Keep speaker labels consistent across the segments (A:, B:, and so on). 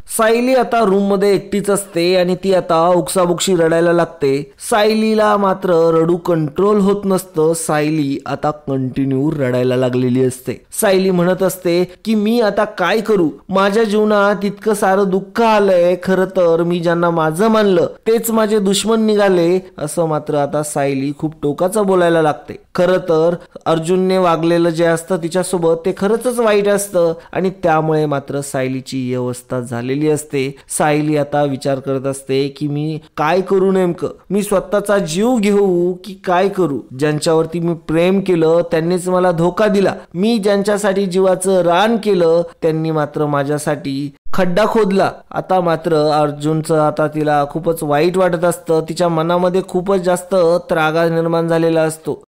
A: सायली आता रूम मध्ये एकटीच असते आणि ती आता उकसाबुकशी रडायला लागते। सायलीला मात्र रडू कंट्रोल होत नसतं। सायली आता कंटिन्यू रडायला लागलेली असते। सायली म्हणत असते की मी आता काय करू, माझ्या जीवनात इतकं सारं दुःख आलंय, खरं तर मी ज्यांना माझं मानलं तेच माझे दुश्मन निघाले, असं मात्र आता सायली खूप टोकाचं बोलायला लागते। खरं तर अर्जुनने वागलेलं जे असतं तिच्यासोबत ते खरंच वाईट असतं आणि त्यामुळे मात्र सायलीची ही अवस्था झालेली असते। सायली आता विचार करत असते की मी काय करू, नेमकं मी स्वतःचा जीव घेऊ की काय करू। ज्यांच्यावरती मी प्रेम केलं त्यांनीच मला धोका दिला, मी ज्यांच्यासाठी जीवाचं रान केलं त्यांनी मात्र माझ्यासाठी खड्डा खोदला। आता मात्र अर्जुनचं आता तिला खूपच वाईट वाटत असतं, तिच्या मनामध्ये खूपच जास्त त्रागा निर्माण झालेला असतो।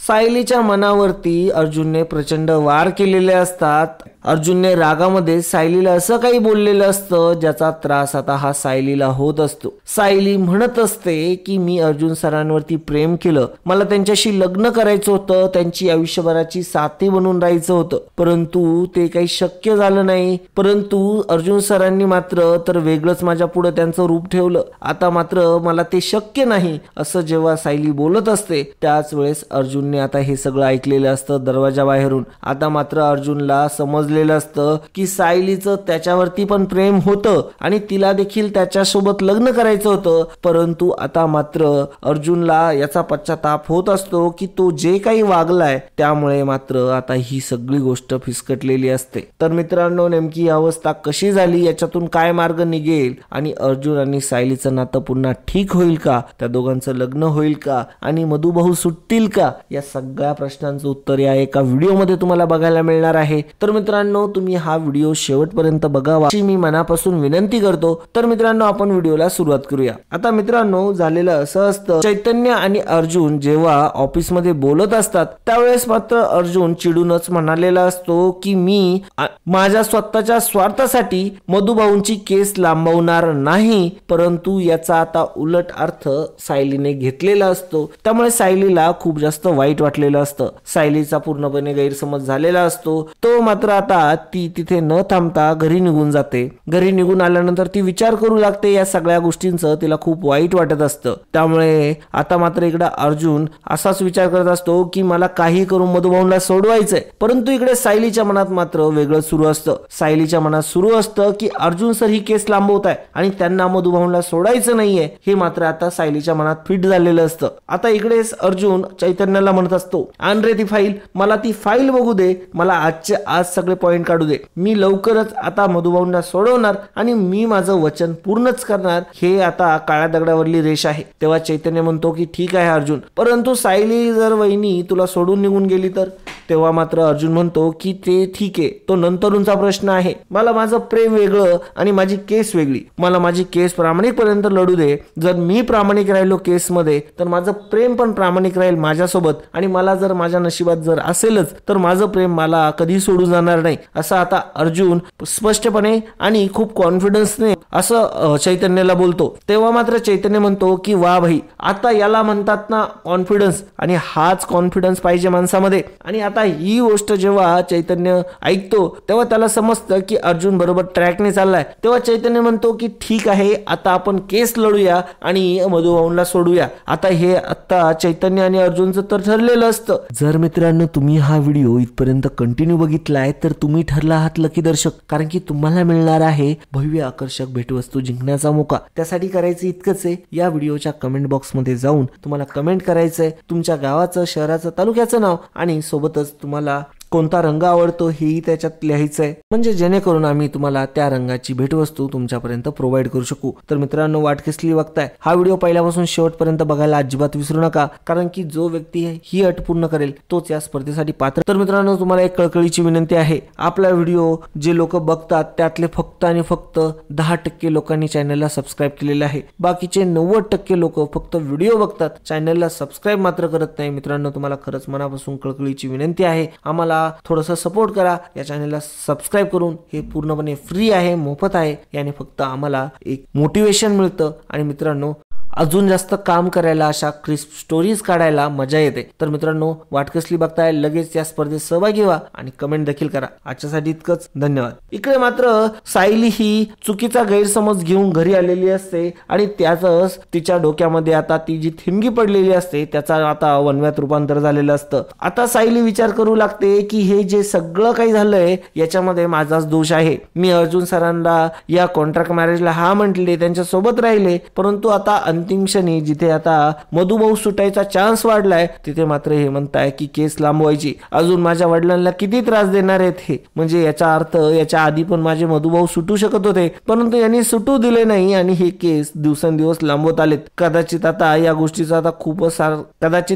A: सायलीच्या मनावरती अर्जुनने प्रचंड वार केलेले असतात। अर्जुनने रागामध्ये सायलीला असं काही बोललेलं असतं ज्याचा त्रास आता हा सायलीला होत असतो। सायली म्हणत असते की मी अर्जुन सरांवरती प्रेम केलं, मला त्यांच्याशी लग्न करायचं होतं, त्यांची आयुष्यभराची साथी बनून राहायचं होतं, परंतु ते काही शक्य झालं नाही। परंतु अर्जुन सरांनी मात्र तर वेगळंच माझ्या पुढे त्यांचं रूप ठेवलं, आता मात्र मला ते शक्य नाही, असं जेव्हा सायली बोलत असते त्याच वेळेस अर्जुनने आता हे सगळं ऐकलेलं असतं दरवाजा बाहेरून। आता मात्र अर्जुनला समजलेलं असतं की सायलीचं त्याच्यावरती पण प्रेम होतं आणि तिला देखील त्याच्यासोबत लग्न करायचं होतं, परंतु आता मात्र अर्जुनला याचा पश्चाताप होत असतो की तो जे काही वागलाय त्यामुळे मात्र आता ही सगळी गोष्ट फिसकटलेली असते। तर मित्रांनो, नेमकी अवस्था कशी झाली, याच्यातून काय मार्ग निघेल आणि अर्जुन आणि सायलीचं नातं पुन्हा ठीक होईल का, त्या दोघांचं लग्न होईल का आणि मधुभाऊ सुटतील का, या सगळ्या प्रश्नांचं उत्तर या एका व्हिडिओमध्ये तुम्हाला बघायला मिळणार आहे। तर मित्रांनो, तुम्ही हा व्हिडिओ शेवटपर्यंत बघावा अशी मी मनापासून विनंती करतो। तर मित्रांनो, आपण व्हिडिओला सुरुवात करूया। आता मित्रांनो, झालेलं असं असतं, चैतन्य आणि अर्जुन जेव्हा ऑफिस मध्ये बोलत असतात त्यावेळेस मात्र अर्जुन चिडूनच म्हणालेला असतो की मी माझ्या स्वतःच्या स्वार्थासाठी मधुभाऊंची केस लांबवणार नाही, परंतु याचा आता उलट अर्थ सायलीने घेतलेला असतो। त्यामुळे सायलीला खूप जास्त वाईट वाटलेलं असतं, सायलीचा पूर्णपणे गैरसमज झालेला असतो। तो मात्र आता ती तिथे न थांबता घरी निघून जाते। घरी निघून आल्यानंतर ती विचार करू लागते या सगळ्या गोष्टींचं, तिला खूप वाईट वाटत असतं। त्यामुळे आता मात्र इकडे अर्जुन असाच विचार करत असतो की मला काही करून मधुभाऊंना सोडवायचंय, परंतु इकडे सायलीच्या मनात मात्र वेगळं सुरू असतं। सायलीच्या मनात सुरू असतं की अर्जुन सर ही केस लांबवत आहे आणि त्यांना मधुभाऊंना सोडायचं नाहीये, हे मात्र आता सायलीच्या मनात फिट झालेलं असतं। आता इकडेच अर्जुन चैतन्याला म्हणत असतो, आण रे ती फाईल, मला ती फाईल बघू दे, मला आजचे आज सगळे पॉइंट काढू दे, मी लवकरच आता मधुभाऊंना सोडवणार आणि मी माझं वचन पूर्णच करणार, हे आता काळ्या दगडावरली रेष आहे। तेव्हा चैतन्य म्हणतो की ठीक आहे अर्जुन, परंतु सायली जर वहिनी तुला सोडून निघून गेली तर? तेव्हा मात्र अर्जुन म्हणतो की ते ठीक आहे, तो नंतरूनचा प्रश्न आहे, मला माझं प्रेम वेगळं आणि माझी केस वेगळी, मला माझी केस प्रामाणिकपर्यंत लढू दे, जर मी प्रामाणिक राहिलो केस मध्ये तर माझं प्रेम पण प्रामाणिक राहील माझ्यासोबत आणि मला जर माझ्या नशिबात जर असेलच तर माझं प्रेम मला कधी सोडून जाणार नाही, असं आता अर्जुन स्पष्टपणे आणि खूप कॉन्फिडन्सने असं चैतन्याला बोलतो। तेव्हा मात्र चैतन्य म्हणतो की वा भाई, आता याला म्हणतात ना कॉन्फिडन्स, आणि हाच कॉन्फिडन्स पाहिजे माणसामध्ये। आणि आता ही गोष्ट जेव्हा चैतन्य ऐकतो तेव्हा त्याला समजतं की अर्जुन बरोबर ट्रॅकने चाललाय। तेव्हा चैतन्य म्हणतो की ठीक आहे, आता आपण केस लढूया आणि मधुभाऊंना सोडूया। आता हे आता चैतन्य आणि अर्जुनचं तर ठरलेलं असतं। जर मित्रांनो तुम्ही हा व्हिडिओ इथपर्यंत कंटिन्यू बघितलाय तर तुम्ही ठरला आहात लकी दर्शक, कारण की तुम्हाला मिळणार आहे भव्य आकर्षक भेटवस्तू जिंकण्याचा मौका। त्यासाठी करायचं इतकंच आहे, या व्हिडिओच्या कमेंट बॉक्स मध्ये जाऊन तुम्हाला कमेंट करायचंय तुमच्या गावाचं, शहराचं, तालुक्याचं नाव आणि सोबतच तुम्हाला कोणता रंग आवडतो हेही त्याच्यात लिहायचंय, म्हणजे जेणेकरून आम्ही तुम्हाला त्या रंगाची भेटवस्तू तुमच्यापर्यंत प्रोव्हाइड करू शकू। तर मित्रांनो, वाट कसली बघताय, हा व्हिडिओ पहिल्यापासून शेवटपर्यंत बघायला अजिबात विसरू नका, कारण की जो व्यक्ती ही अट पूर्ण करेल तोच या स्पर्धेसाठी पात्र। तर मित्रांनो, तुम्हाला एक कळकळीची विनंती आहे, आपला व्हिडिओ जे लोक बघतात त्यातले फक्त आणि फक्त 10% लोकांनी चॅनलला सबस्क्राईब केलेले आहे, बाकीचे 90% लोक फक्त व्हिडिओ बघतात, चॅनलला सबस्क्राईब मात्र करत नाही। मित्रांनो, तुम्हाला खरंच मनापासून कळकळीची विनंती आहे, आम्हाला थोडंसं सपोर्ट करा, या चॅनलला सबस्क्राईब करून, हे पूर्णपणे फ्री आहे, मोफत आहे, याने फक्त आम्हाला एक मोटिवेशन मिळतं। आणि मित्रांनो, अजून जास्त काम करायला, अशा क्रिस्प स्टोरीज काढायला मजा येते. तर मित्रांनो, वाट कसली बघताय, लगेच या स्पर्धेत सहभागी व्हा आणि कमेंट देखील करा. आजच्यासाठी इतकंच, धन्यवाद. इकडे मात्र सायली ही चुकीचा गैरसमज घेऊन घरी आलेली असते आणि त्याच तिच्या डोक्यामध्ये आता ती जी थिणगी पडलेली असते त्याचा आता वनव्यात रूपांतर झालेलं असतं. आता सायली विचार करू लागते की हे जे सगळं काही झालंय याच्यामध्ये माझाच दोष आहे. मी अर्जुन सरांना या कॉन्ट्रॅक्ट मॅरेजला हा म्हटले, त्यांच्या सोबत राहिले, परंतु आता अंतिम क्षणी जिथे आता मधुभाऊ सुटायचा चान्स वाढलाय तिथे मात्र हे म्हणताय की केस लांबवायची. अजून माझ्या वडिलांना किती त्रास देणार आहेत हे. म्हणजे याचा अर्थ याच्या आधी पण माझे मधुभाऊ सुटू शकत होते, परंतु यांनी सुटू दिले नाही आणि हे केस दिवसेंदिवस लांबवत आलेत. कदाचित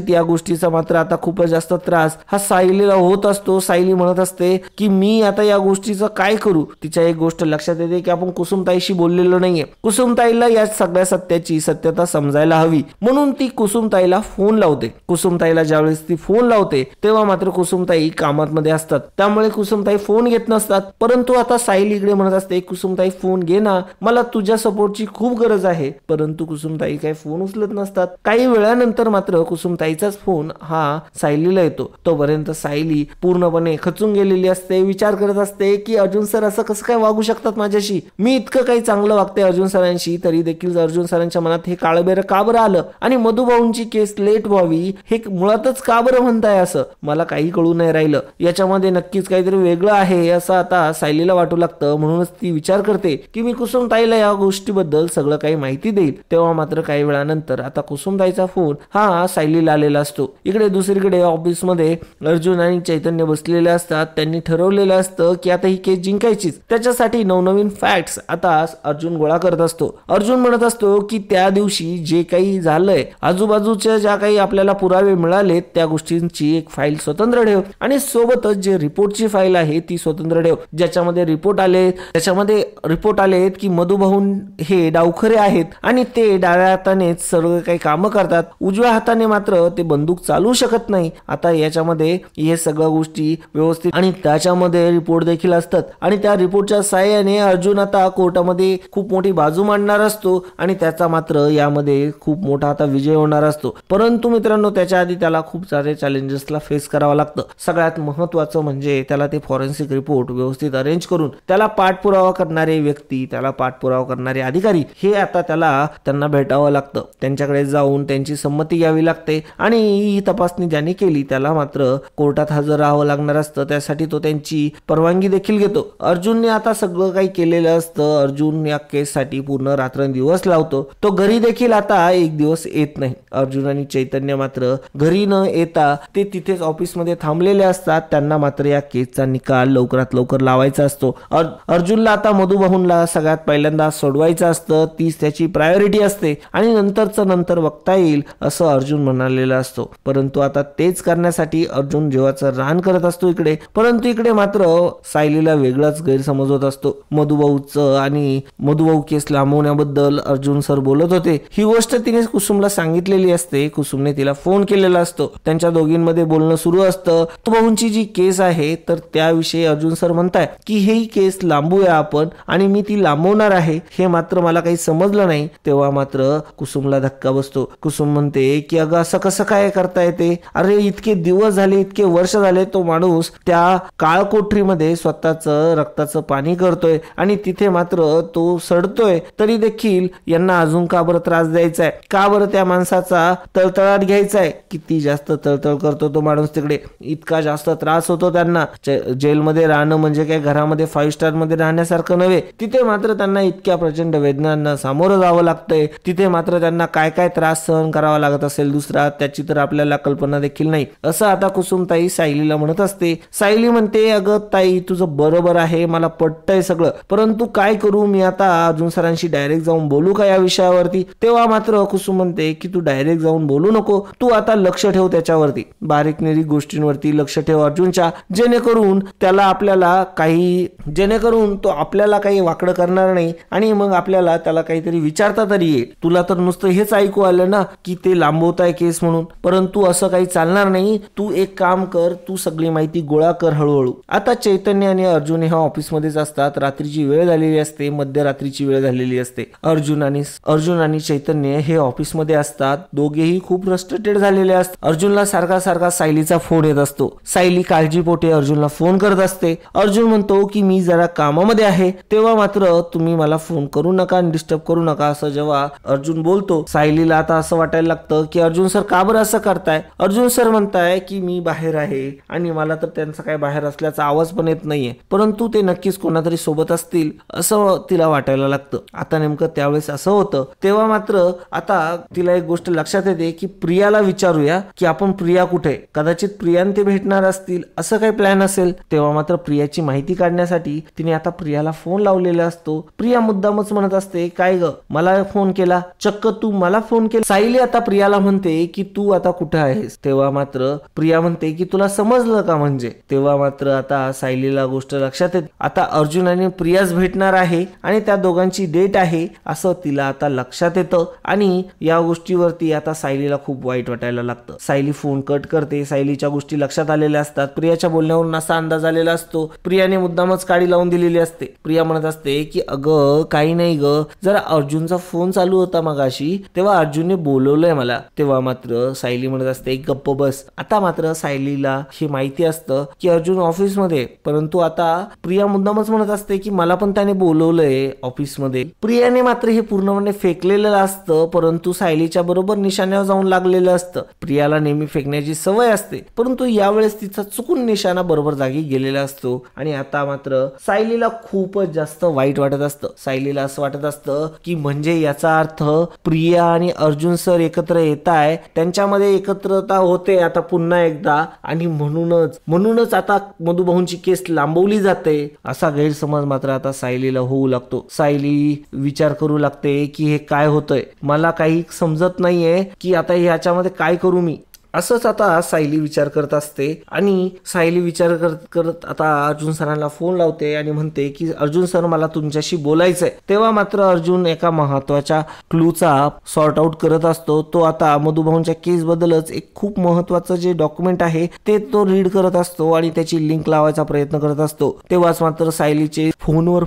A: या गोष्टीचा मात्र आता खूपच जास्त त्रास हा सायलीला होत असतो. सायली म्हणत असते की मी आता या गोष्टीचं काय करू. तिच्या एक गोष्ट लक्षात येते की आपण कुसुमताईशी बोललेलो नाहीये. कुसुमताईला या सगळ्या सत्याची सत्यता समजायला हवी, म्हणून ती कुसुमताईला फोन लावते. कुसुमताईला ज्यावेळेस ती फोन लावते तेव्हा मात्र कुसुमताई कामात मध्ये असतात, त्यामुळे कुसुमताई फोन घेत नसतात. परंतु आता सायली इकडे म्हणत असते कुसुमताई फोन घे ना, मला तुझ्या सपोर्टची खूप गरज आहे. परंतु कुसुमताई काही फोन उचलत नसतात. काही वेळानंतर मात्र कुसुमताईचाच फोन हा सायलीला येतो. तोपर्यंत सायली पूर्णपणे खचून गेलेली असते. विचार करत असते की अर्जुन सर असं कसं काय वागू शकतात माझ्याशी. मी इतकं काही चांगलं वागते अर्जुन सरांशी, तरी देखील अर्जुन सरांच्या मनात हे काळबेरं का बरं आलं आणि मधुभाऊंची केस लेट व्हावी हे मुळातच का बरं म्हणताय असं मला काही कळू नाही राहिलं. याच्यामध्ये नक्कीच काहीतरी वेगळं आहे असं आता सायलीला वाटू लागतं. म्हणूनच ती विचार करते की मी कुसुमताईला या गोष्टीबद्दल सगळं काही माहिती देईल. तेव्हा मात्र काही वेळानंतर आता कुसुमताईचा फोन हा सायलीला आलेला असतो. इकडे दुसरीकडे ऑफिस मध्ये अर्जुन आणि चैतन्य बसलेले असतात. त्यांनी ठरवलेलं असतं की आता ही केस जिंकायचीच. त्याच्यासाठी नवनवीन फॅक्ट्स आता अर्जुन गोळा करत असतो. अर्जुन म्हणत असतो की त्या दिवशी जे काही झालंय, आजूबाजूच्या ज्या काही आपल्याला पुरावे मिळाले त्या गोष्टींची एक फाईल स्वतंत्र ठेव आणि सोबतच जे रिपोर्टची फाईल आहे ती स्वतंत्र ठेव. ज्याच्यामध्ये रिपोर्ट आले की मधुभाऊ हे डावखरे आहेत आणि ते डाव्या हातानेच सर्व काही कामं करतात, उजव्या हाताने मात्र ते बंदूक चालू शकत नाही. आता याच्यामध्ये हे सगळ्या गोष्टी व्यवस्थित आणि त्याच्यामध्ये रिपोर्ट देखील असतात आणि त्या रिपोर्टच्या साहाय्याने अर्जुन आता कोर्टामध्ये खूप मोठी बाजू मांडणार असतो आणि त्याचा मात्र यामध्ये खूप मोठा आता विजय होणार असतो. परंतु मित्रांनो, त्याच्या आधी त्याला खूप सारे चॅलेंजेसला फेस करावं लागतं. सगळ्यात महत्वाचं म्हणजे त्याला ते फॉरेन्सिक रिपोर्ट व्यवस्थित अरेंज करून त्याला पाठपुरावा करणारे व्यक्ती, त्याला पाठपुरावा करणारे अधिकारी हे आता त्यांना भेटावं लागतं. त्यांच्याकडे जाऊन त्यांची संमती घ्यावी लागते आणि ही तपासणी ज्याने केली त्याला मात्र कोर्टात हजर राहावं लागणार असतं. त्यासाठी तो त्यांची परवानगी देखील घेतो. अर्जुनने आता सगळं काही केलेलं असतं. अर्जुन या केससाठी पूर्ण रात्रंदिवस लावतो. तो घरी देखील आता एक दिवस येत नाही. अर्जुन आणि चैतन्य मात्र घरी न येता ते तिथेच ऑफिसमध्ये थांबलेले असतात. त्यांना मात्र या केसचा निकाल लवकरात लवकर लावायचा असतो. अर्जुनला आता मधुभाऊंला सगळ्यात पहिल्यांदा सोडवायचं असतं. तीच त्याची प्रायोरिटी असते आणि नंतर बघता येईल असं अर्जुन म्हणालेला असतो. परंतु आता तेच करण्यासाठी अर्जुन जीवाचं रान करत असतो इकडे. परंतु इकडे मात्र सायलीला वेगळाच गैरसमज होत असतो. मधुभाऊ केस लांबवण्याबद्दल अर्जुन सर बोलत होते. ही गोष्ट तिने कुसुमला सांगितलेली असते. कुसुमने तिला फोन केलेला असतो. त्यांच्या दोघींमध्ये बोलणं सुरू असतं. मधुभाऊंची जी केस आहे तर त्याविषयी अर्जुन सर म्हणताय की ही केस लांबूया आपण आणि मी ती लांबवणार आहे. हे मात्र मला काही समजलं नाही. तेव्हा मात्र कुसुमला धक्का बसतो. कुसुम म्हणते की अगं असं कसं काय करता येते. अरे इतके दिवस झाले, इतके वर्ष झाले तो माणूस त्या काळकोठरीमध्ये स्वतःच रक्ताचं पाणी करतोय आणि तिथे मात्र तो सडतोय, तरी देखील यांना अजून का बरं त्रास द्यायचाय, का बरं त्या माणसाचा तळतळाट घ्यायचाय. किती जास्त तळतळ करतो तो माणूस तिकडे. इतका जास्त त्रास होतो त्यांना. जेलमध्ये राहणं म्हणजे काय घरामध्ये 5 स्टार मध्ये राहण्यासारखं नव्हे. तिथे मात्र त्यांना इतक्या प्रचंड वेदनांना सामोरं जावं लागतंय. तिथे मात्र त्यांना काय काय त्रास सहन करावा लागत असेल दुसरा त्याची तर आपल्याला कल्पना देखील नाही. असं आता कुसुमताई सायलीला म्हणत असते. सायली म्हणते अगं ताई तुझं बरोबर आहे, मला पटतंय सगळं, परंतु काय करू मी आता अर्जुन सरांशी डायरेक्ट जाऊन बोलू का या विषयावरती. तेव्हा मात्र कुसुम म्हणते की तू डायरेक्ट जाऊन बोलू नको, तू आता लक्ष ठेव त्याच्यावरती, बारीक निरीक गोष्टींवरती लक्ष ठेव अर्जुनच्या, जेणेकरून तो आपल्याला काही वाकडं करणार नाही आणि मग आपल्याला त्याला काहीतरी विचारता तरी येईल. तुला तर नुसतं हेच ऐकू आलं ना की ते लांबवताय केस म्हणून, परंतु असं काही चालणार नाही. तू एक काम कर, तू सगळी माहिती गोळा कर हळूहळू. आता चैतन्य आणि अर्जुन ह्या ऑफिसमध्येच असतात. रात्रीची वेळ झालेली असते, मध्यरात्रीची वेळ झालेली असते. अर्जुन आणि चैतन्य हे ऑफिसमध्ये असतात. दोघेही खूप फ्रस्ट्रेटेड झालेले असतात. अर्जुनला सारखा सारखा सायलीचा फोन येत असतो. सायली काळजीपोटी अर्जुनला फोन करत असते. अर्जुन म्हणतो की मी जरा कामामध्ये आहे, तेव्हा मात्र तुम्ही मला फोन करू नका, डिस्टर्ब करू नका असं जेव्हा अर्जुन बोलतो, सायलीला आता असं वाटायला लागतं की अर्जुन सर का बरं असं करताय. अर्जुन सर म्हणताय की मी बाहेर आहे आणि मला तर त्यांचा काय बाहेर असल्याचा आवाज पण येत नाहीये, परंतु ते नक्कीच कोणातरी सोबत असतील असं तिला वाटायला लागतं. आता नेमकं त्यावेळेस असं होतं. तेव्हा मात्र आता तिला एक गोष्ट लक्षात येते की प्रियाला विचारूया की आपण प्रिया कुठे, कदाचित प्रियान ते भेटणार असतील असं काही प्लॅन असेल. तेव्हा मात्र प्रियाची माहिती काढण्यासाठी तिने आता प्रियाला फोन लावलेला असतो. प्रिया मुद्दामच म्हणत असते काय ग मला फोन केला, चक्क तू मला फोन केला. सायली आता प्रियाला म्हणते की तू आता कुठे आहेस. तेव्हा मात्र प्रिया म्हणते की तुला समजलं का म्हणजे. तेव्हा मात्र आता सायलीला गोष्ट लक्षात येते. आता अर्जुन आणि प्रियाच भेटणार आहे आणि त्या दोघांची डेट आहे असं तिला आता लक्षात येतं आणि या गोष्टीवरती आता सायलीला खूप वाईट वाटायला लागतं. सायली फोन कट करते. सायलीच्या गोष्टी लक्षात आलेल्या असतात. प्रियाच्या बोलण्यावरून असा अंदाज आलेला असतो. प्रियाने मुद्दामच काडी लावून दिलेली असते. प्रिया म्हणत असते की अगं काही नाही ग, जरा अर्जुनचा फोन चालू होता मगाशी तेव्हा अर्जुनने बोलवलंय मला. तेव्हा मात्र सायली म्हणत असते गप्प बस. आता मात्र सायलीला हे माहिती असतं की अर्जुन ऑफिसमध्ये, परंतु आता प्रिया मुद्दामच म्हणत असते की मला पण त्याने बोलवलंय ऑफिसमध्ये. प्रियाने मात्र हे पूर्णपणे फेकलेलं असतं, परंतु सायलीच्या बरोबर निशाण्यावर जाऊन लागलेलं असतं. प्रियाला नेहमी फेकण्याची सवय असते, परंतु यावेळेस तिचा चुकून निशाणा बरोबर जागी गेलेला असतो आणि आता मात्र सायलीला खूपच जास्त वाईट वाटत असतं. सायलीला असं वाटत असतं की म्हणजे याचा अर्थ प्रिया आणि अर्जुन सर एकत्र येत आहे, त्यांच्यामध्ये एकत्रता होते आता पुन्हा एकदा आणि म्हणूनच आता मधुभाऊंची केस लांबवली जाते असा गैरसमज मात्र आता सायलीला होऊ लागतो. सायली विचार करू लागते की हे काय होतंय, मला काही समजत नाहीये की आता ह्याच्यामध्ये काय करू मी. असंच आता सायली विचार करत असते आणि सायली विचार करत आता अर्जुन सरांना फोन लावते आणि म्हणते की अर्जुन सर मला तुमच्याशी बोलायचंय. तेव्हा मात्र अर्जुन एका महत्वाच्या क्लूचा सॉर्ट आउट करत असतो. तो आता मधुभाऊंच्या केस बद्दलच एक खूप महत्वाचं जे डॉक्युमेंट आहे ते तो रीड करत असतो आणि त्याची लिंक लावायचा प्रयत्न करत असतो. तेव्हाच मात्र सायलीचे फोनवर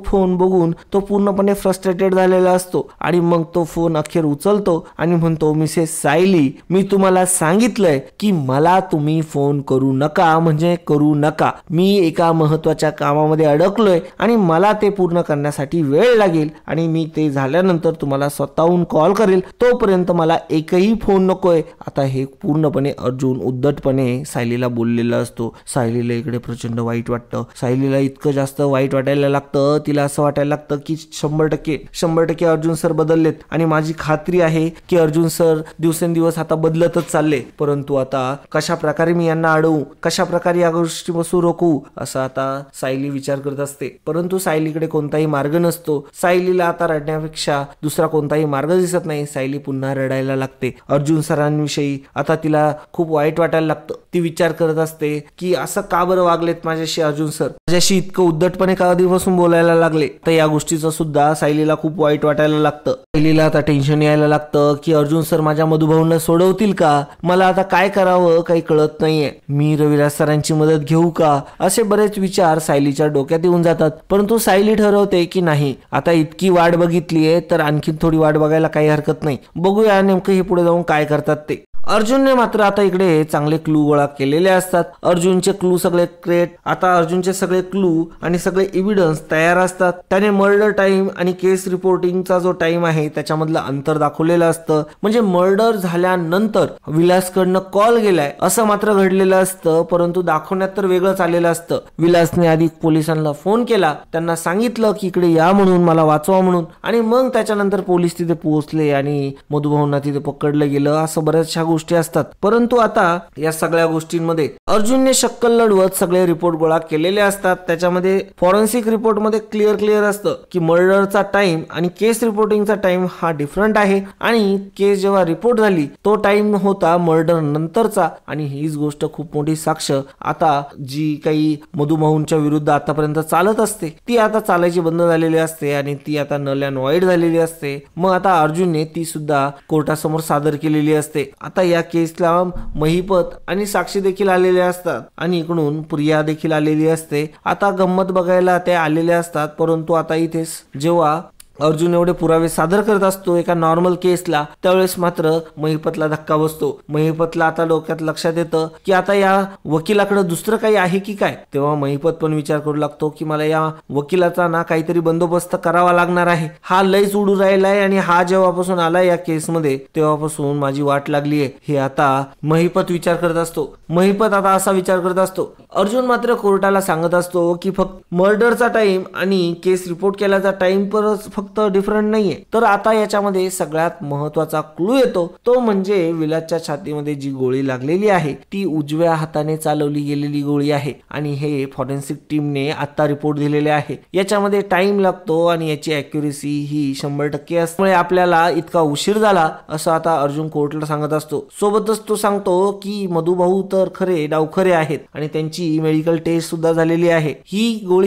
A: फोन बघून तो पूर्णपणे फ्रस्ट्रेटेड झालेला असतो आणि मग तो फोन अखेर उचलतो आणि म्हणतो मिसेस सायली मी तुम्हाला सांगितलंय की मला तुम्ही फोन करू नका म्हणजे करू नका. मी एका महत्वाच्या कामामध्ये अडकलोय आणि मला ते पूर्ण करण्यासाठी वेळ लागेल आणि मी ते झाल्यानंतर तुम्हाला स्वतःहून कॉल करेल, तोपर्यंत मला एकही फोन नकोय. आता हे पूर्णपणे अर्जुन उद्धटपणे सायलीला बोललेला असतो. सायलीला इकडे प्रचंड वाईट वाटतं. सायलीला इतकं जास्त वाईट वाटायला लागतं, तिला असं वाटायला लागतं की 100% अर्जुन सर बदललेत आणि माझी खात्री आहे की अर्जुन सर दिवसेंदिवस आता बदलतच चालले. परंतु आता कशा प्रकारे मी यांना अडवू, कशा प्रकारे या गोष्टीपासून रोखू असं आता सायली विचार करत असते. परंतु सायलीकडे कोणताही मार्ग नसतो. सायलीला आता रडण्यापेक्षा दुसरा कोणताही मार्ग दिसत नाही. सायली पुन्हा रडायला लागते. अर्जुन सरांविषयी आता तिला खूप वाईट वाटायला लागतं. ती विचार करत असते की असं का बरं वागलेत माझ्याशी अर्जुन सर, माझ्याशी इतकं उद्धटपणे का आधीपासून बोलायला लागले. तर या गोष्टीचं सुद्धा सायलीला खूप वाईट वाटायला लागतं. सायलीला आता टेन्शन यायला लागतं की अर्जुन सर माझ्या मधुभाऊंना सोडवतील का, मला आता काय करावं काही कळत नाहीये, मी रविराज सरांची मदत घेऊ का, असे बरेच विचार सायलीच्या डोक्यात येऊन जातात. परंतु सायली ठरवते की नाही, आता इतकी वाट बघितलीये तर आणखीन थोडी वाट बघायला काही हरकत नाही. बघूया नेमकं हे पुढे जाऊन काय करतात ते. अर्जुनने मात्र आता इकडे चांगले क्लू गोळा केलेले असतात. अर्जुनचे क्लू सगळे अर्जुनचे सगळे क्लू आणि सगळे एव्हिडन्स तयार असतात. त्याने मर्डर टाइम आणि केस रिपोर्टिंगचा जो टाइम आहे त्याच्यामधलं अंतर दाखवलेलं असतं. म्हणजे मर्डर झाल्यानंतर विलासकडनं कॉल गेलाय असं मात्र घडलेलं असतं, परंतु दाखवण्यात तर वेगळंच आलेलं असतं. विलासने आधी पोलिसांना फोन केला, त्यांना सांगितलं की इकडे या म्हणून, मला वाचवा म्हणून, आणि मग त्याच्यानंतर पोलीस तिथे पोहोचले आणि मधुभाऊंना तिथे पकडलं गेलं. असं बऱ्याचशा गोष्टी असतात. परंतु आता या सगळ्या गोष्टींमध्ये अर्जुनने शक्कल लढवत सगळे रिपोर्ट गोळा केलेले असतात. त्याच्यामध्ये फॉरेन्सिक रिपोर्ट मध्ये क्लिअर असतं की मर्डरचा टाइम आणि केस रिपोर्टिंगचा टाइम हा डिफरंट आहे आणि केस जेव्हा रिपोर्ट झाली तो टाइम होता मर्डर नंतरचा. आणि हीच गोष्ट खूप मोठी साक्ष आता जी काही मधुभाऊंच्या विरुद्ध आतापर्यंत चालत असते ती आता चालायची बंद झालेली असते आणि ती आता नल अँड व्हाईट झालेली असते. मग आता अर्जुनने ती सुद्धा कोर्टासमोर सादर केलेली असते. आता या केसला महिपत आणि साक्षी देखील आलेले असतात आणि इकडून प्रिया देखील आलेली असते. आता गंमत बघायला ते आलेले असतात. परंतु आता इथे जेव्हा अर्जुन एवढे पुरावे सादर करत असतो एका नॉर्मल केसला, त्यावेळेस मात्र महिपतला धक्का बसतो. महिपतला आता डोक्यात लक्षात येतं की आता या वकिलाकडे दुसरं काही आहे की काय. तेव्हा महिपत पण विचार करू लागतो की मला या वकिलाचा ना काहीतरी बंदोबस्त करावा लागणार आहे. हा लयच उडू राहिलाय आणि हा जेव्हापासून आलाय या केसमध्ये तेव्हापासून माझी वाट लागली आहे, हे आता महिपत विचार करत असतो. महिपत आता असा विचार करत असतो. अर्जुन मात्र कोर्टाला सांगत असतो की फक्त मर्डरचा टाइम आणि केस रिपोर्ट केल्याचा टाइम फक्त डिफरंट नाहीये. तर आता याच्यामध्ये सगळ्यात महत्वाचा क्लू येतो, तो म्हणजे विलासच्या छातीमध्ये जी गोळी लागलेली आहे ती उजव्या हाताने चालवली गेलेली गोळी आहे आणि हे फॉरेन्सिक टीमने आता रिपोर्ट दिलेले आहे. याच्यामध्ये टाइम लागतो आणि याची अॅक्युरेसी ही 100% असल्यामुळे आपल्याला इतका उशीर झाला असं आता अर्जुन कोर्टला सांगत असतो. सोबतच तो सांगतो की मधुभाऊ तर खरे डावखरे आहेत आणि त्यांची मेडिकल टेस्ट सुद्धा झालेली आहे. ही गोळी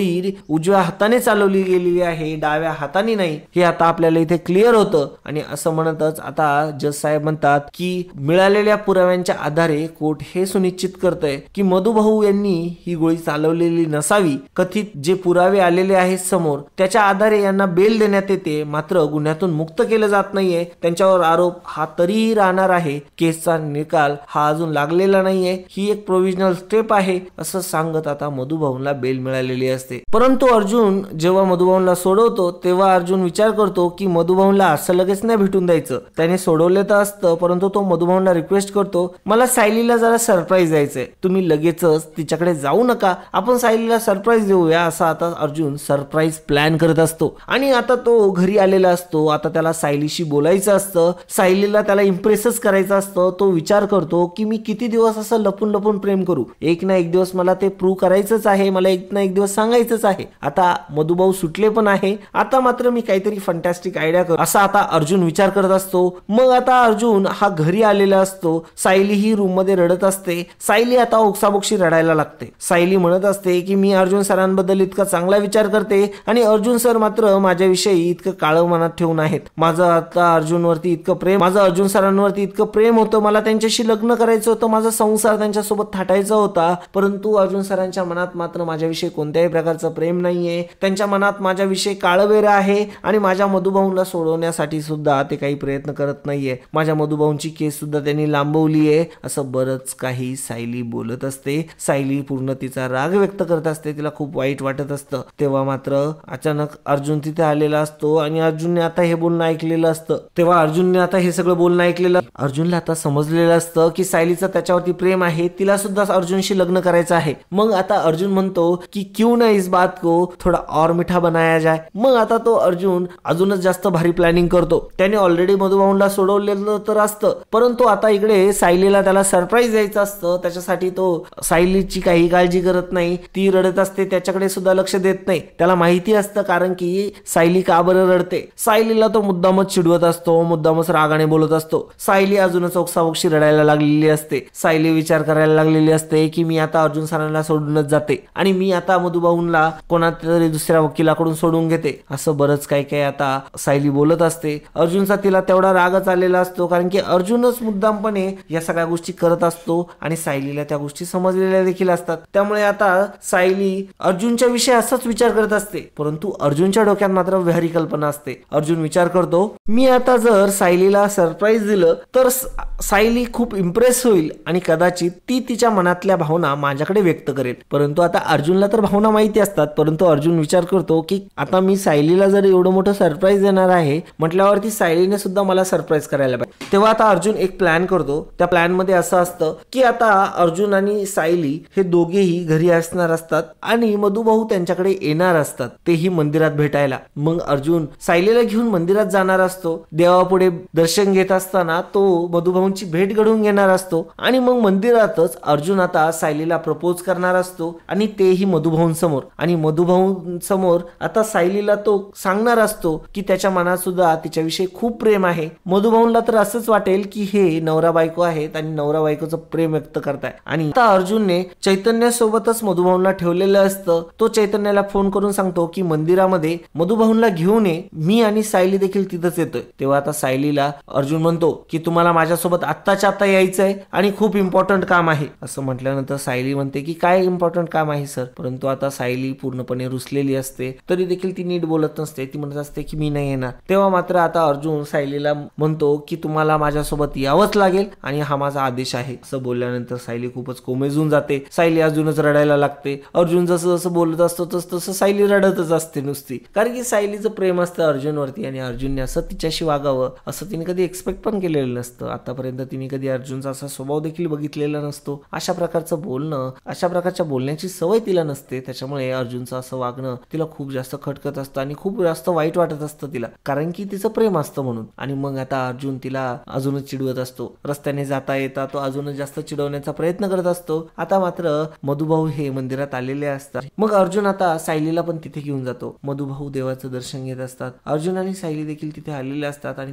A: उजव्या हाताने चालवली गेलेली आहे, डाव्या हाताने नाही, हे आता आपल्याला इथे क्लिअर होतं. आणि असं म्हणतच आता जज साहेब म्हणतात की मिळालेल्या पुराव्यांच्या आधारे कोर्ट हे सुनिश्चित करतंय की मधुभाऊ यांनी ही गोळी चालवलेली नसावी. कथित जे पुरावे आलेले आहेत समोर त्याच्या आधारे यांना बेल देण्यात येते, मात्र गुन्ह्यातून मुक्त केलं जात नाहीये. त्यांच्यावर आरोप हा तरीही राहणार आहे. केसचा निकाल हा अजून लागलेला नाहीये, ही एक प्रोव्हिजनल स्टेप आहे असं सांगत आता मधुभाऊला बेल मिळालेली असते. परंतु अर्जुन जेव्हा मधुभाऊला सोडवतो तेव्हा अर्जुन विचार करतो की मधुभाऊला असं लगेच नाही भेटून द्यायचं. त्याने सोडवले तर असतं, परंतु तो मधुभाऊला रिक्वेस्ट करतो मला सायलीला जरा सरप्राईज द्यायचंय, तुम्ही लगेचच तिच्याकडे जाऊ नका, आपण सायलीला सरप्राईज देऊया. असा आता अर्जुन सरप्राईज प्लॅन करत असतो. आणि आता तो घरी आलेला असतो. आता त्याला सायलीशी बोलायचं असतं, सायलीला त्याला इम्प्रेसच करायचं असतं. तो विचार करतो की मी किती दिवस असं लपून लपून प्रेम करू, एक ना एक दिवस मला ते प्रूव्ह करायचंच आहे, मला एक ना एक दिवस सांगायचंच आहे. आता मधुभाऊ सुटले पण आहे, आता मात्र मी काहीतरी फंटॅस्टिक आयडिया करू असा आता अर्जुन विचार करत असतो. मग आता अर्जुन हा घरी आलेला असतो. सायली ही रूम मध्ये रडत असते. सायली आता ओक्साबोक्शी रडायला लागते. सायली म्हणत असते की मी अर्जुन सरांबद्दल इतका चांगला विचार करते आणि अर्जुन सर मात्र माझ्याविषयी इतकं काळं मनात ठेवून आहेत. माझं आता अर्जुनवरती इतकं प्रेम, माझं अर्जुन सरांवरती इतकं प्रेम होतं, मला त्यांच्याशी लग्न करायचं होतं, माझा संसार त्यांच्यासोबत थाटायचा होता, परंतु अर्जुन सरांच्या मनात मात्र माझ्याविषयी कोणत्याही प्रकारचं प्रेम नाहीये. त्यांच्या मनात माझ्याविषयी काळवेर आहे आणि माझ्या मधुभाऊला सोडवण्यासाठी सुद्धा ते काही प्रयत्न करत नाहीये. माझ्या मधुभाऊंची केस सुद्धा त्यांनी लांबवली आहे. असं बरंच काही सायली बोलत असते. सायली पूर्ण तिचा राग व्यक्त करत असते, तिला खूप वाईट वाटत असतं. तेव्हा मात्र अचानक अर्जुन तिथे आलेला असतो आणि अर्जुनने आता हे बोलणं ऐकलेलं असतं. तेव्हा अर्जुनने आता हे सगळं बोलणं ऐकलेलं, अर्जुनला आता समजलेलं असतं की सायलीचं त्याच्यावरती प्रेम आहे, तिला सुद्धा अर्जुनशी लग्न करायचं आहे. मग आता अर्जुन म्हणतो की क्यों ना इस बात को थोडा और मीठा बनाया जाए. मग आता तो अर्जुन अजूनच जास्त भारी प्लॅनिंग करतो. त्याने ऑलरेडी मधुभाऊला सोडवलेलं तर असतं, परंतु आता इकडे सायलीला त्याला सरप्राईज द्यायचं असतं. त्याच्यासाठी तो सायलीची काही काळजी करत नाही. ती रडत असते, त्याच्याकडे सुद्धा लक्ष देत नाही. त्याला माहिती असतं कारण की सायली का बरं रडते. सायलीला तो मुद्दामच चिडवत असतो, मुद्दामच रागाने बोलत असतो. सायली अजूनच ओक्साबोक्शी रडायला लागलेली असते. सायली विचार करायला लागलेली असते की मी आता अर्जुन सरांना सोडूनच जाते आणि मी आता मधुभाऊला कोणातरी दुसऱ्या वकिलाकडून सोडून घेते. असं बरंच काही काही आता सायली बोलत असते. अर्जुनचा तिला तेवढा रागच आलेला असतो कारण की अर्जुनच मुद्दामपणे या सगळ्या गोष्टी करत असतो आणि सायलीला त्या गोष्टी समजलेल्या देखील असतात. त्यामुळे आता सायली अर्जुनच्या विषयी असाच विचार करत असते, परंतु अर्जुनच्या डोक्यात मात्र वेगळी कल्पना असते. अर्जुन विचार करतो मी आता जर सायलीला सरप्राईज दिलं तर सायली खूप इम्प्रेस होईल आणि कदाचित ती तिच्या मनातल्या भावना माझ्याकडे व्यक्त करेल. परंतु आता अर्जुनला तर भावना माहिती असतात, परंतु अर्जुन विचार करतो की आता मी सायलीला जर एवढं मोठं सरप्राईज देणार आहे म्हटल्यावरती सायलीने सुद्धा मला सरप्राईज करायला पाहिजे. तेव्हा आता अर्जुन एक प्लॅन करतो. त्या प्लॅन मध्ये असं असतं की आता अर्जुन आणि सायली हे दोघेही घरी असणार असतात आणि मधुभाऊ त्यांच्याकडे येणार असतात, तेही मंदिरात भेटायला. मग अर्जुन सायलीला घेऊन मंदिरात जाणार असतो. देवापुढे दर्शन घेत असताना तो मधुभाऊंची भेट घडवून घेणार असतो आणि मग मंदिरातच अर्जुन आता सायलीला प्रपोज करणार असतो आणि तेही मधुभाऊंसमोर. आणि मधुभाऊंसमोर आता सायलीला तो सांगणार असतो की त्याच्या मनात सुद्धा तिच्याविषयी खूप प्रेम आहे. मधुभाऊंला तर असंच वाटेल की हे नवरा बायको आहेत आणि नवरा बायकोचं प्रेम व्यक्त करताय. आणि आता अर्जुनने चैतन्य सोबतच मधुभाऊंला ठेवलेलं असतं. तो चैतन्याला फोन करून सांगतो की मंदिरामध्ये मधुभाऊंला घेऊन ये, मी आणि सायली देखील तिथंच येतोय. तेव्हा आता सायलीला अर्जुन म्हणतो की तुम्हाला माझ्यासोबत आत्ताच्या आत्ता यायचंय आणि खूप इम्पॉर्टंट काम आहे. असं म्हटल्यानंतर सायली म्हणते की काय इम्पॉर्टंट काम आहे सर. परंतु आता सायली पूर्णपणे रुसलेली असते, तरी देखील ती नीट बोलत नसते. ती ती म्हणत असते की मी नाही येणार. तेव्हा मात्र आता अर्जुन सायलीला म्हणतो की तुम्हाला माझ्यासोबत यावंच लागेल आणि हा माझा आदेश आहे. असं बोलल्यानंतर सायली खूपच कोमेजून जाते. सायली अजूनच रडायला लागते. अर्जुन जसं जसं बोलत असतो तसं सायली रडतच असते नुसती, कारण की सायलीचं प्रेम असतं अर्जुनवरती आणि अर्जुनने असं तिच्याशी वागावं असं तिने कधी एक्सपेक्ट पण केलेलं नसतं. आतापर्यंत तिने कधी अर्जुनचा असा स्वभाव देखील बघितलेला नसतो. अशा प्रकारचं बोलणं, अशा प्रकारच्या बोलण्याची सवय तिला नसते. त्याच्यामुळे अर्जुनचं असं वागणं तिला खूप जास्त खटकत असतं आणि खूप जास्त वाईट वाटत असतं तिला, कारण की तिचं प्रेम असतं म्हणून. आणि मग आता अर्जुन तिला अजूनच चिडवत असतो. रस्त्याने जाता येता तो अजूनच जास्त चिडवण्याचा प्रयत्न करत असतो. आता मात्र मधुभाऊ हे मंदिरात आलेले असतात. मग अर्जुन आता सायलीला पण तिथे घेऊन जातो. मधुभाऊ देवाचं दर्शन घेत असतात. अर्जुन आणि सायली देखील तिथे आलेले असतात आणि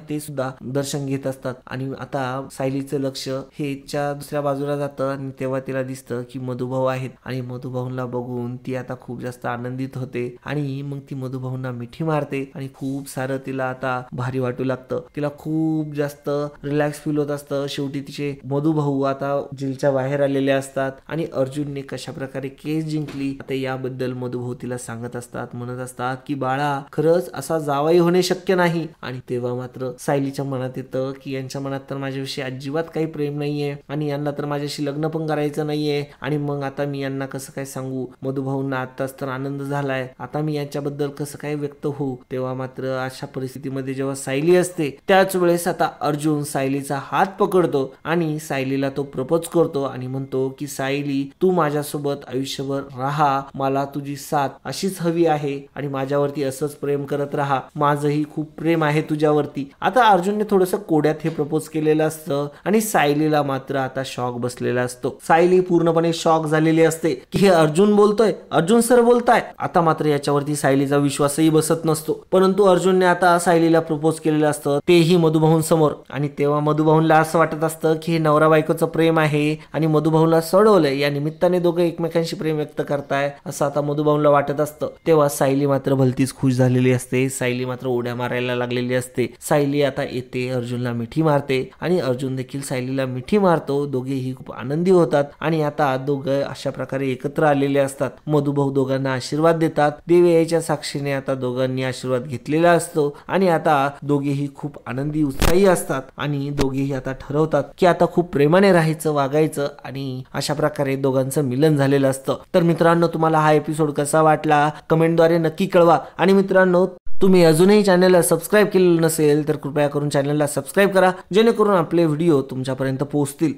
A: ते सुद्धा दर्शन घेत असतात. आणि आता सायलीचं लक्ष हे दुसऱ्या बाजूला जातं आणि तेव्हा तिला दिसतं की मधुभाऊ आहेत आणि मधुभाऊला बघून ती आता खूप जास्त आनंदित होते आणि मग ती मधुभाऊंना मिठी मारते आणि खूप सारं तिला आता भारी वाटू लागतं. तिला खूप जास्त रिलॅक्स फील होत असतं. शेवटी तिचे मधुभाऊ आता जेलच्या बाहेर आलेले असतात आणि अर्जुनने कशा प्रकारे केस जिंकली आता याबद्दल मधुभाऊ तिला सांगत असतात. म्हणत असतात की बाळा, खरंच असा जावई होणे शक्य नाही. आणि तेव्हा मात्र सायलीच्या मनात येतं की यांच्या मनात तर माझ्याविषयी अजिबात काही प्रेम नाहीये आणि यांना तर माझ्याशी लग्न पण करायचं नाहीये. आणि मग आता मी यांना कसं काय सांगू? मधुभाऊंना आताच तर आनंद झालाय, आता मी यांच्याबद्दल कसं काय व्यक्त होऊ? तेव्हा मात्र अशा परिस्थितीमध्ये जेव्हा सायली असते त्याच वेळेस आता अर्जुन सायलीचा हात पकडतो आणि सायलीला तो प्रपोज करतो आणि म्हणतो की सायली, तू माझ्यासोबत आयुष्यभर राहा, मला तुझी साथ अशीच हवी आहे आणि माझ्यावरती असंच प्रेम करत राहा, माझंही खूप प्रेम आहे तुझ्यावरती. आता अर्जुनने थोडंसं कोड्यात हे प्रपोज केलेलं असतं आणि सायलीला मात्र आता शॉक बसलेला असतो. सायली पूर्णपणे शॉक झालेली असते की हे अर्जुन बोलतोय, अर्जुन सर बोलताय. आता मात्र याच्यावरती सायलीचा विश्वासही बसत नसतो. परंतु अर्जुनने आता सायलीला प्रपोज केलेलं असतं, तेही मधुभाऊंसमोर. आणि तेव्हा मधुभाऊंला असं वाटत असतं की हे नवरा बायकोचं प्रेम आहे आणि मधुभाऊला सोडवलंय, या निमित्ताने दोघं एकमेकांशी प्रेम व्यक्त करताय असं आता मधुभाऊला वाटत असतं. तेव्हा सायली मात्र भलतीच खुश झालेली असते. सायली मात्र उड्या मारायला लागलेली असते. सायली आता येते, अर्जुनला मिठी मारते आणि अर्जुन देखील सायलीला मिठी मारतो. दोघेही खूप आनंदी होतात आणि आता दोघं अशा प्रकारे एकत्र आलेले असतात. मधुभाऊ दोघांना आशीर्वाद देतात. देवी याच्या साक्षीने आता दोघांनी आशीर्वाद घेतलेला असतो आणि आता दोघेही खूप आनंदी उत्साही असतात आणि दोघेही आता ठरवतात की आता खूप प्रेमाने राहायचं, वागायचं आणि अशा प्रकारे दोघांचं मिलन झालेलं असतं. तर मित्रांनो, तुम्हाला हा एपिसोड कसा वाटला कमेंटद्वारे नक्की कळवा. आणि मित्रांनो, तुम्ही अजूनही चॅनलला सबस्क्राईब केलेलं नसेल तर कृपया करून चॅनलला सबस्क्राईब करा, जेणेकरून आपले व्हिडिओ तुमच्यापर्यंत पोहोचतील.